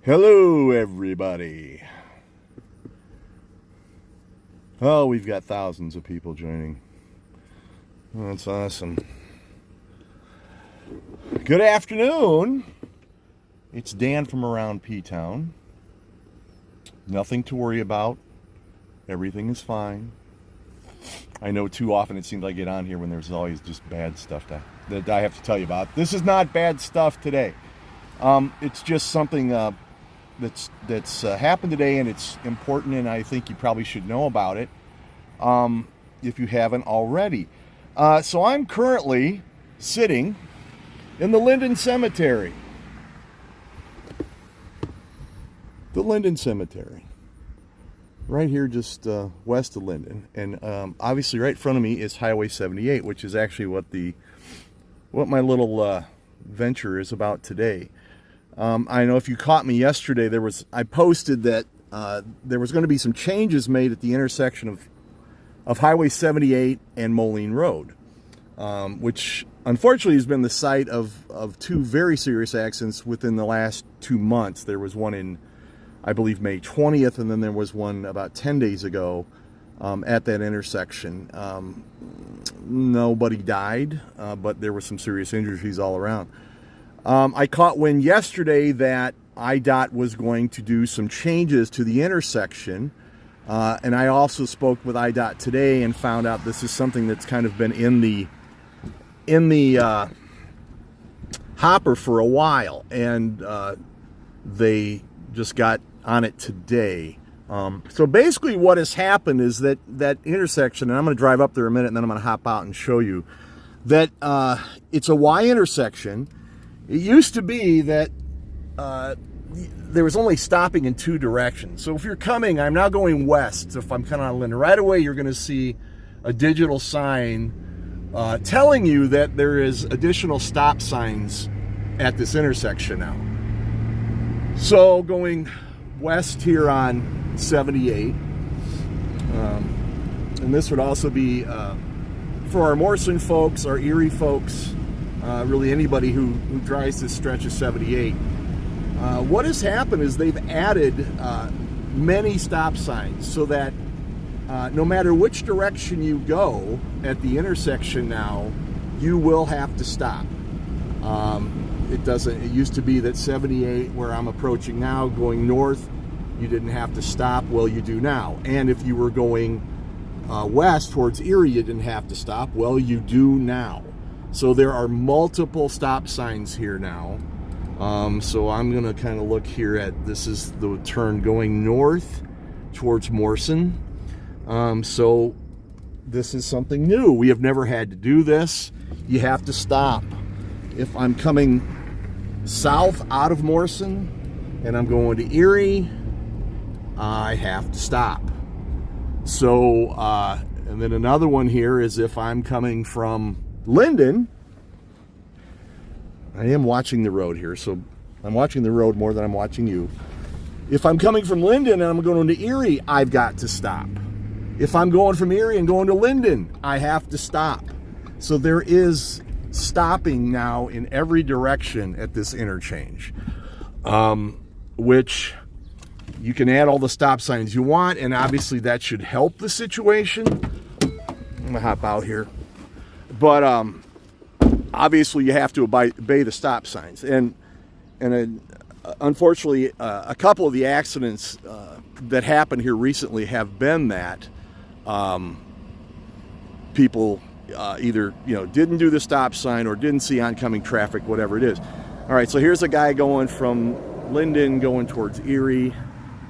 Hello, everybody. Oh, we've got thousands of people joining. That's awesome. Good afternoon. It's Dan from around P-Town. Nothing to worry about. Everything is fine. I know too often it seems like I get on here when there's always just bad stuff that I have to tell you about. This is not bad stuff today. It's just something that's happened today, and it's important, and I think you probably should know about it if you haven't already. So I'm currently sitting in the Linden Cemetery. The Linden Cemetery. Right here just west of Linden. And obviously right in front of me is Highway 78, which is actually what my little venture is about today. I know if you caught me yesterday, I posted that there was going to be some changes made at the intersection of Highway 78 and Moline Road, which unfortunately has been the site of two very serious accidents within the last 2 months. There was one in, I believe, May 20th, and then there was one about 10 days ago at that intersection. Nobody died, but there were some serious injuries all around. I caught wind yesterday that IDOT was going to do some changes to the intersection, and I also spoke with IDOT today and found out this is something that's kind of been in the hopper for a while, and they just got on it today. So basically what has happened is that intersection, and I'm going to drive up there a minute and then I'm going to hop out and show you that it's a Y intersection. It used to be that there was only stopping in two directions. So if you're coming, I'm now going west. So if I'm coming on Linden, right away you're going to see a digital sign telling you that there is additional stop signs at this intersection now. So going west here on 78, and this would also be for our Morrison folks, our Erie folks, really anybody who drives this stretch of 78. What has happened is they've added many stop signs so that no matter which direction you go at the intersection now, you will have to stop. It used to be that 78, where I'm approaching now, going north, you didn't have to stop. Well, you do now. And if you were going west towards Erie, you didn't have to stop. Well, you do now. So there are multiple stop signs here now. So I'm going to kind of look here at, this is the turn going north towards Morrison. So this is something new. We have never had to do this. You have to stop. If I'm coming south out of Morrison and I'm going to Erie, I have to stop. So, and then another one here is if I'm coming from Linden, I am watching the road here, so I'm watching the road more than I'm watching you. If I'm coming from Linden and I'm going to Erie, I've got to stop. If I'm going from Erie and going to Linden, I have to stop. So there is stopping now in every direction at this interchange, which you can add all the stop signs you want, and obviously that should help the situation. I'm gonna hop out here, but obviously you have to obey the stop signs, and unfortunately a couple of the accidents that happened here recently have been that people either didn't do the stop sign or didn't see oncoming traffic, whatever it is. All right, so here's a guy going from Linden going towards Erie,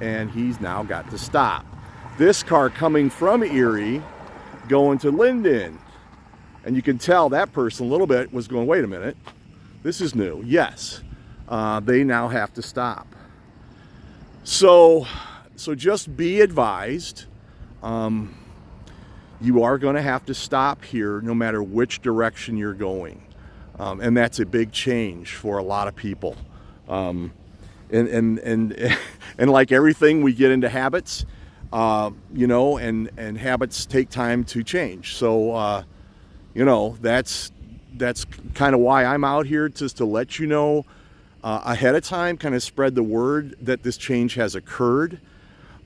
and he's now got to stop. This car coming from Erie going to Linden, and you can tell that person a little bit was going, wait a minute, this is new. Yes, they now have to stop. So just be advised, you are going to have to stop here no matter which direction you're going. And that's a big change for a lot of people. And like everything, we get into habits, and habits take time to change. So, that's kind of why I'm out here, just to let you know ahead of time, kind of spread the word that this change has occurred.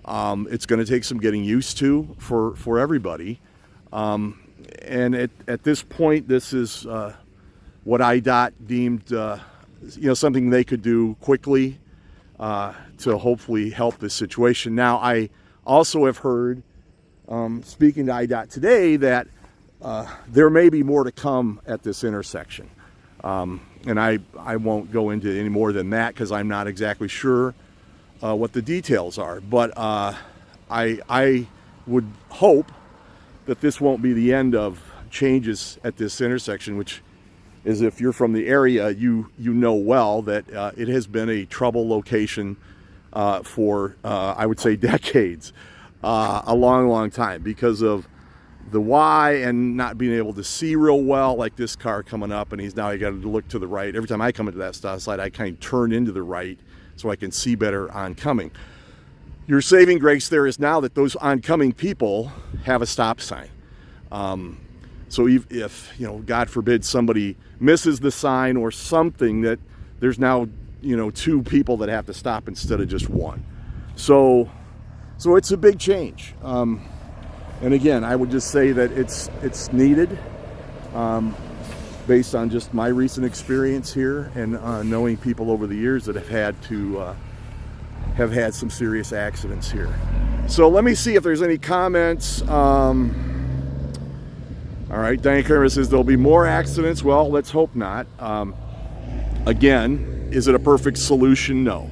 It's going to take some getting used to for everybody. And at this point, this is what IDOT deemed something they could do quickly to hopefully help this situation. Now, I also have heard, speaking to IDOT today, that there may be more to come at this intersection. And I won't go into any more than that because I'm not exactly sure what the details are. But I would hope that this won't be the end of changes at this intersection, which is, if you're from the area, you know well that it has been a trouble location for, I would say, decades, a long time, because of the Y and not being able to see real well, like this car coming up, and now you got to look to the right. Every time I come into that stop sign, I kind of turn into the right so I can see better oncoming. Your saving grace there is now that those oncoming people have a stop sign. So if God forbid, somebody misses the sign or something, that there's now, two people that have to stop instead of just one. So it's a big change. And again, I would just say that it's needed, based on just my recent experience here and knowing people over the years that have had some serious accidents here. So let me see if there's any comments. All right, Diane Kramer says there'll be more accidents. Well, let's hope not. Again, is it a perfect solution? No,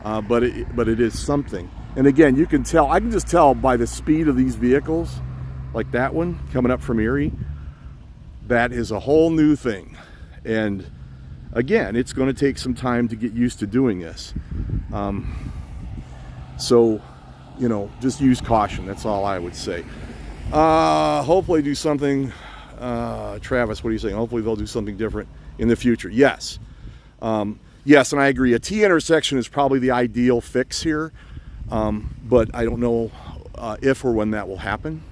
but it is something. And again, you can tell, I can just tell by the speed of these vehicles, like that one coming up from Erie, that is a whole new thing. And again, it's going to take some time to get used to doing this. So, just use caution. That's all I would say. Hopefully do something, Travis, what are you saying? Hopefully they'll do something different in the future. Yes. Yes, and I agree. A T intersection is probably the ideal fix here. But I don't know if or when that will happen.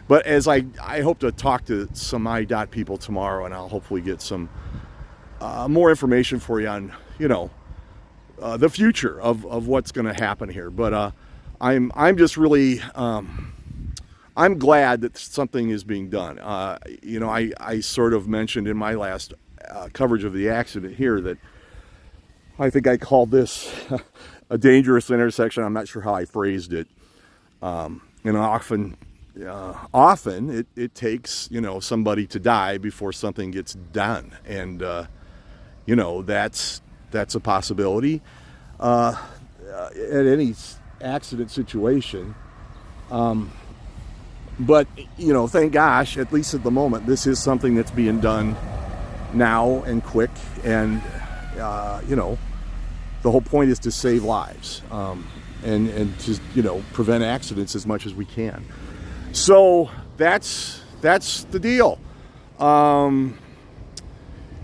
But as I hope to talk to some IDOT people tomorrow, and I'll hopefully get some more information for you on, the future of what's going to happen here. But I'm just really I'm glad that something is being done. I sort of mentioned in my last coverage of the accident here that I think I called this a dangerous intersection. I'm not sure how I phrased it. And often it takes, somebody to die before something gets done. And, that's a possibility at any accident situation. But, thank gosh, at least at the moment, this is something that's being done now and quick. And, the whole point is to save lives and to prevent accidents as much as we can. So that's the deal.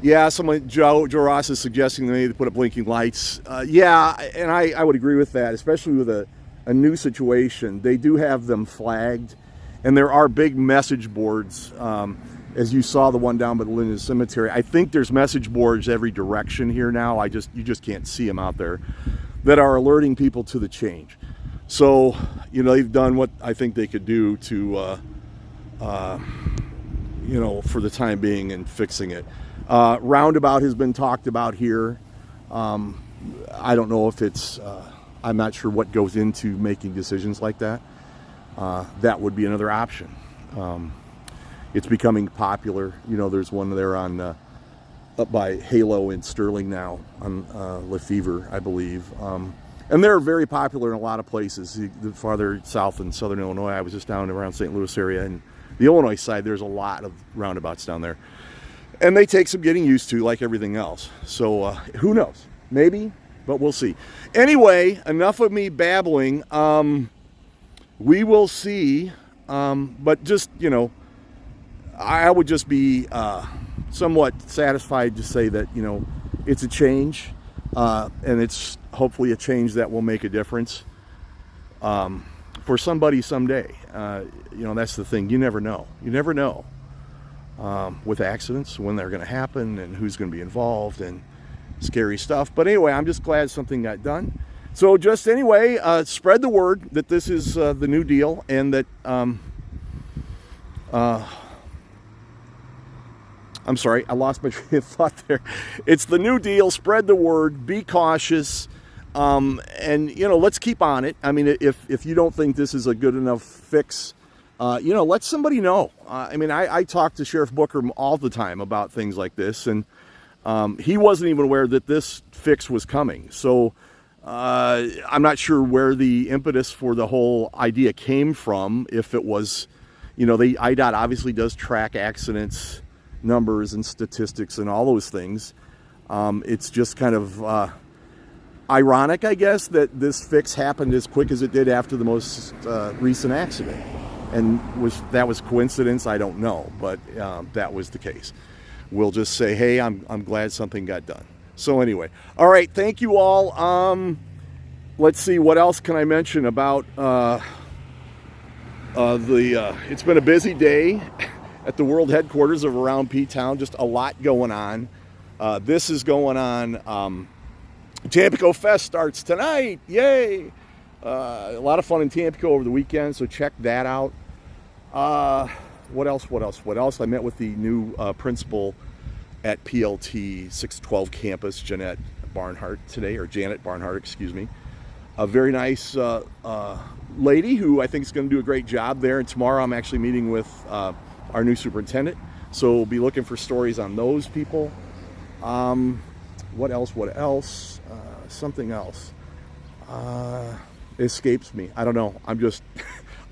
Yeah, Joe Ross is suggesting they need to put up blinking lights. Yeah, and I would agree with that, especially with a new situation. They do have them flagged, and there are big message boards. As you saw the one down by the Linden Cemetery, I think there's message boards every direction here now. You just can't see them out there, that are alerting people to the change. So, they've done what I think they could do to, for the time being, and fixing it. Roundabout has been talked about here. I don't know if it's, I'm not sure what goes into making decisions like that. That would be another option. It's becoming popular. There's one there on up by Halo in Sterling now, on Lefevre, I believe. And they're very popular in a lot of places. The farther south in southern Illinois, I was just down around St. Louis area, and the Illinois side, there's a lot of roundabouts down there. And they take some getting used to, like everything else. So who knows? Maybe, but we'll see. Anyway, enough of me babbling. We will see. But just, I would just be somewhat satisfied to say that, it's a change, and it's hopefully a change that will make a difference for somebody someday. That's the thing. You never know. You never know with accidents when they're going to happen and who's going to be involved. And scary stuff. But anyway, I'm just glad something got done. So just anyway, spread the word that this is the new deal, and that I'm sorry, I lost my train of thought there. It's the new deal. Spread the word. Be cautious. And, you know, let's keep on it. I mean, if you don't think this is a good enough fix, you know, let somebody know. I mean, I talk to Sheriff Booker all the time about things like this, and he wasn't even aware that this fix was coming. So I'm not sure where the impetus for the whole idea came from. If it was, you know, IDOT obviously does track accidents, numbers and statistics and all those things. It's just kind of ironic, I guess, that this fix happened as quick as it did after the most recent accident. And that was coincidence? I don't know, but that was the case. We'll just say, hey, I'm glad something got done. So anyway, all right, thank you all. Let's see, what else can I mention about it's been a busy day at the world headquarters of Around P-Town. Just a lot going on. This is going on. Tampico Fest starts tonight. Yay! A lot of fun in Tampico over the weekend, so check that out. What else? I met with the new principal at PLT 612 campus, Janet Barnhart, today, or Janet Barnhart, excuse me. A very nice lady who I think is going to do a great job there. And tomorrow I'm actually meeting with our new superintendent, so we'll be looking for stories on those people. What else? Something else escapes me. I don't know. I'm just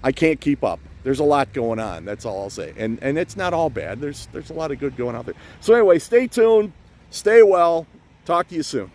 I can't keep up. There's a lot going on. That's all I'll say. And it's not all bad. There's a lot of good going out there. So anyway, stay tuned. Stay well. Talk to you soon.